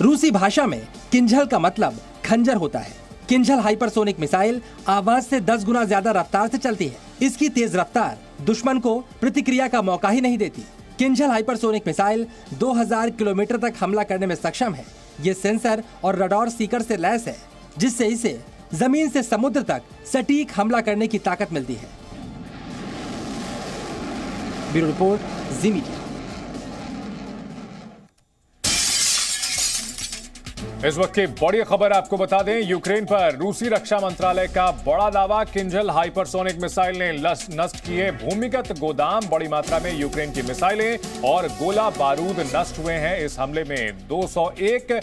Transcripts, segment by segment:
रूसी भाषा में किंझल का मतलब खंजर होता है। किंझल हाइपरसोनिक मिसाइल आवाज से 10 गुना ज्यादा रफ्तार से चलती है। इसकी तेज रफ्तार दुश्मन को प्रतिक्रिया का मौका ही नहीं देती। किंझल हाइपरसोनिक मिसाइल 2000 किलोमीटर तक हमला करने में सक्षम है। ये सेंसर और रडार सीकर से लैस है, जिससे इसे जमीन से समुद्र तक सटीक हमला करने की ताकत मिलती है। ब्यूरो रिपोर्ट, जी मीडिया। इस वक्त की बड़ी खबर आपको बता दें, यूक्रेन पर रूसी रक्षा मंत्रालय का बड़ा दावा। किंझल हाइपरसोनिक मिसाइल ने नष्ट किए भूमिगत गोदाम। बड़ी मात्रा में यूक्रेन की मिसाइलें और गोला बारूद नष्ट हुए हैं। इस हमले में 201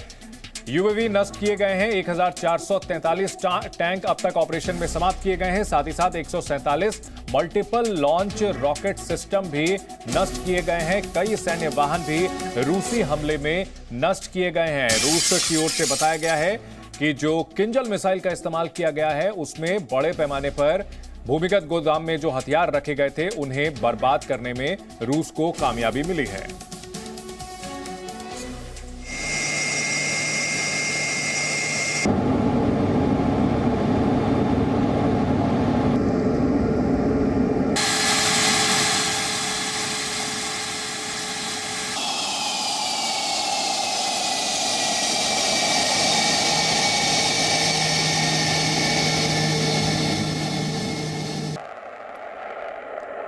यूएवी नष्ट किए गए हैं। 1443 टैंक अब तक ऑपरेशन में समाप्त किए गए हैं। साथ ही साथ 147 मल्टीपल लॉन्च रॉकेट सिस्टम भी नष्ट किए गए हैं। कई सैन्य वाहन भी रूसी हमले में नष्ट किए गए हैं। रूस की ओर से बताया गया है कि जो किंझल मिसाइल का इस्तेमाल किया गया है उसमें बड़े पैमाने पर भूमिगत गोदाम में जो हथियार रखे गए थे उन्हें बर्बाद करने में रूस को कामयाबी मिली है।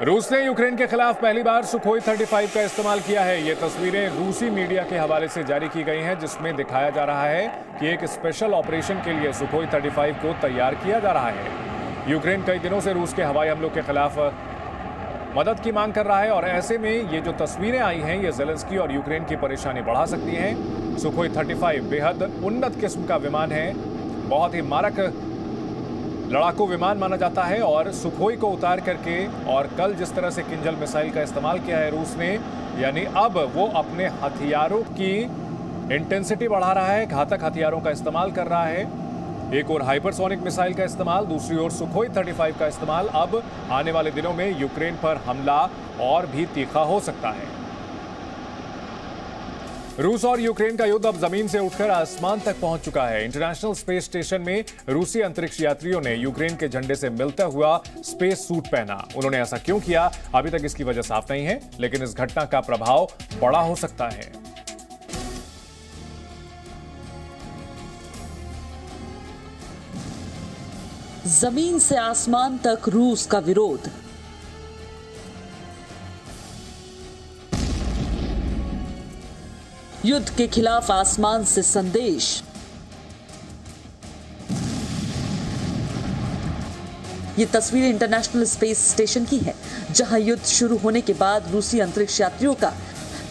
रूस ने यूक्रेन के खिलाफ पहली बार सुखोई 35 का इस्तेमाल किया है। ये तस्वीरें रूसी मीडिया के हवाले से जारी की गई हैं, जिसमें दिखाया जा रहा है कि एक स्पेशल ऑपरेशन के लिए सुखोई 35 को तैयार किया जा रहा है। यूक्रेन कई दिनों से रूस के हवाई हमलों के खिलाफ मदद की मांग कर रहा है और ऐसे में ये जो तस्वीरें आई हैं ये ज़ेलेंस्की और यूक्रेन की परेशानी बढ़ा सकती हैं। सुखोई 35 बेहद उन्नत किस्म का विमान है, बहुत ही मारक लड़ाकू विमान माना जाता है और सुखोई को उतार करके और कल जिस तरह से किंझल मिसाइल का इस्तेमाल किया है रूस ने, यानी अब वो अपने हथियारों की इंटेंसिटी बढ़ा रहा है, घातक हथियारों का इस्तेमाल कर रहा है। एक और हाइपरसोनिक मिसाइल का इस्तेमाल, दूसरी ओर सुखोई 35 का इस्तेमाल। अब आने वाले दिनों में यूक्रेन पर हमला और भी तीखा हो सकता है। रूस और यूक्रेन का युद्ध अब जमीन से उठकर आसमान तक पहुंच चुका है। इंटरनेशनल स्पेस स्टेशन में रूसी अंतरिक्ष यात्रियों ने यूक्रेन के झंडे से मिलता हुआ स्पेस सूट पहना। उन्होंने ऐसा क्यों किया, अभी तक इसकी वजह साफ नहीं है, लेकिन इस घटना का प्रभाव बड़ा हो सकता है। जमीन से आसमान तक रूस का विरोध। युद्ध के खिलाफ आसमान से संदेश। ये तस्वीर इंटरनेशनल स्पेस स्टेशन की है, जहां युद्ध शुरू होने के बाद रूसी अंतरिक्ष यात्रियों का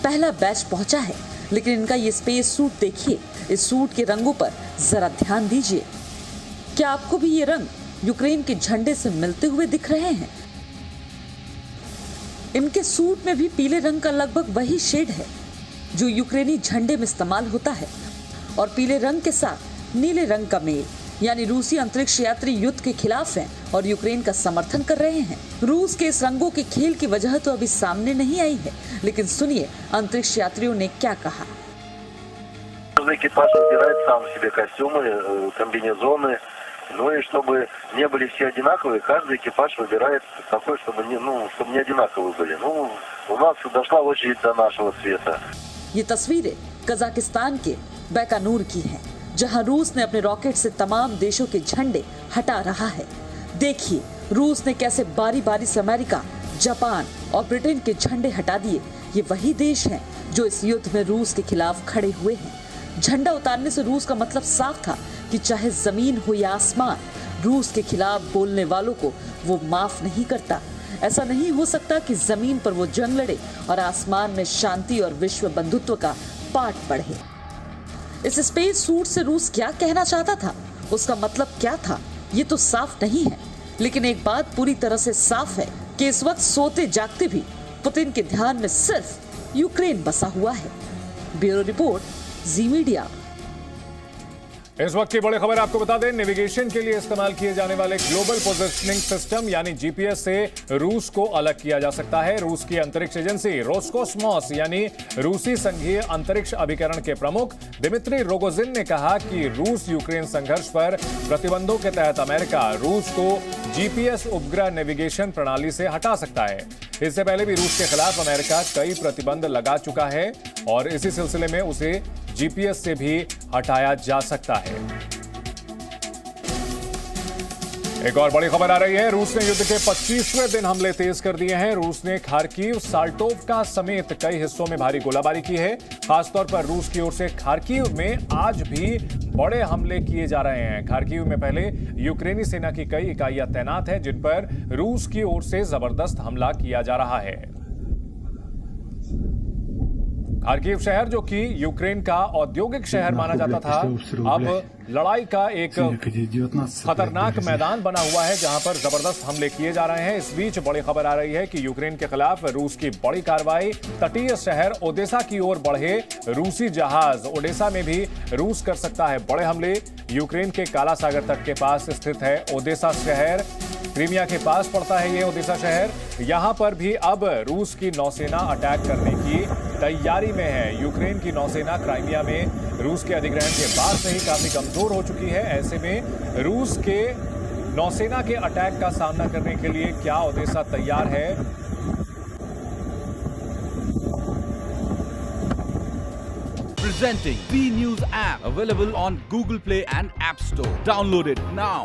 पहला बैच पहुंचा है। लेकिन इनका ये स्पेस सूट देखिए, इस सूट के रंगों पर जरा ध्यान दीजिए। क्या आपको भी ये रंग यूक्रेन के झंडे से मिलते हुए दिख रहे हैं? इनके सूट में भी पीले रंग का लगभग वही शेड है जो यूक्रेनी झंडे में इस्तेमाल होता है और पीले रंग के साथ नीले रंग का मेल, यानी रूसी अंतरिक्ष यात्री युद्ध के खिलाफ हैं और यूक्रेन का समर्थन कर रहे हैं। रूस के इस रंगों के खेल की वजह तो अभी सामने नहीं आई है, लेकिन सुनिए अंतरिक्ष यात्रियों ने क्या कहा। Ну и чтобы не были все одинаковые, каждый экипаж выбирает такой, чтобы не одинаковые были. У нас дошла очередь до нашего цвета. ये तस्वीरें कजाकिस्तान के बैकानूर की हैं, जहां रूस ने अपने रॉकेट से तमाम देशों के झंडे हटा रहा है। देखिए रूस ने कैसे बारी बारी से अमेरिका, जापान और ब्रिटेन के झंडे हटा दिए। ये वही देश हैं जो इस युद्ध में रूस के खिलाफ खड़े हुए हैं। झंडा उतारने से रूस का मतलब साफ था कि चाहे जमीन हो या आसमान, रूस के खिलाफ बोलने वालों को वो माफ नहीं करता। ऐसा नहीं हो सकता कि जमीन पर वो जंग लड़े और आसमान में शांति और विश्व बंधुत्व का पाठ पढ़े। इस स्पेस सूट से रूस क्या कहना चाहता था, उसका मतलब क्या था, ये तो साफ नहीं है। लेकिन एक बात पूरी तरह से साफ है कि इस वक्त सोते जागते भी पुतिन के ध्यान में सिर्फ यूक्रेन बसा हुआ है। ब्यूरो रिपोर्ट, जी मीडिया। इस वक्त की बड़ी खबर आपको बता दें, नेविगेशन के लिए इस्तेमाल किए जाने वाले ग्लोबल पोजिशनिंग सिस्टम यानी जीपीएस से रूस को अलग किया जा सकता है। रूस की अंतरिक्ष एजेंसी रोस्कोस्मोस यानी रूसी संघीय अंतरिक्ष अभिकरण के प्रमुख दिमित्री रोगोजिन ने कहा कि रूस यूक्रेन संघर्ष पर प्रतिबंधों के तहत अमेरिका रूस को जीपीएस उपग्रह नेविगेशन प्रणाली से हटा सकता है। इससे पहले भी रूस के खिलाफ अमेरिका कई प्रतिबंध लगा चुका है और इसी सिलसिले में उसे जीपीएस से भी हटाया जा सकता है। एक और बड़ी खबर आ रही है, रूस ने युद्ध के 25वें दिन हमले तेज कर दिए हैं। रूस ने खार्किव, साल्टोवका समेत कई हिस्सों में भारी गोलाबारी की है। खासतौर पर रूस की ओर से खार्किव में आज भी बड़े हमले किए जा रहे हैं। खार्किव में पहले यूक्रेनी सेना की कई इकाइयां तैनात हैं जिन पर रूस की ओर से जबरदस्त हमला किया जा रहा है। खार्किव शहर, जो कि यूक्रेन का औद्योगिक शहर माना जाता था, अब लड़ाई का एक खतरनाक मैदान बना हुआ है जहां पर जबरदस्त हमले किए जा रहे हैं। इस बीच बड़ी खबर आ रही है कि यूक्रेन के खिलाफ रूस की बड़ी कार्रवाई। तटीय शहर ओडेसा की ओर बढ़े रूसी जहाज। ओडेसा में भी रूस कर सकता है बड़े हमले। यूक्रेन के काला सागर तट के पास स्थित है ओडेसा शहर। क्रीमिया के पास पड़ता है ये ओडेसा शहर। यहां पर भी अब रूस की नौसेना अटैक करने की तैयारी में है। यूक्रेन की नौसेना क्राइमिया में रूस के अधिग्रहण के बाद से ही काफी कमजोर हो चुकी है। ऐसे में रूस के नौसेना के अटैक का सामना करने के लिए क्या ओडेसा तैयार है? Presenting B News app, available on Google Play and App Store. Download it now.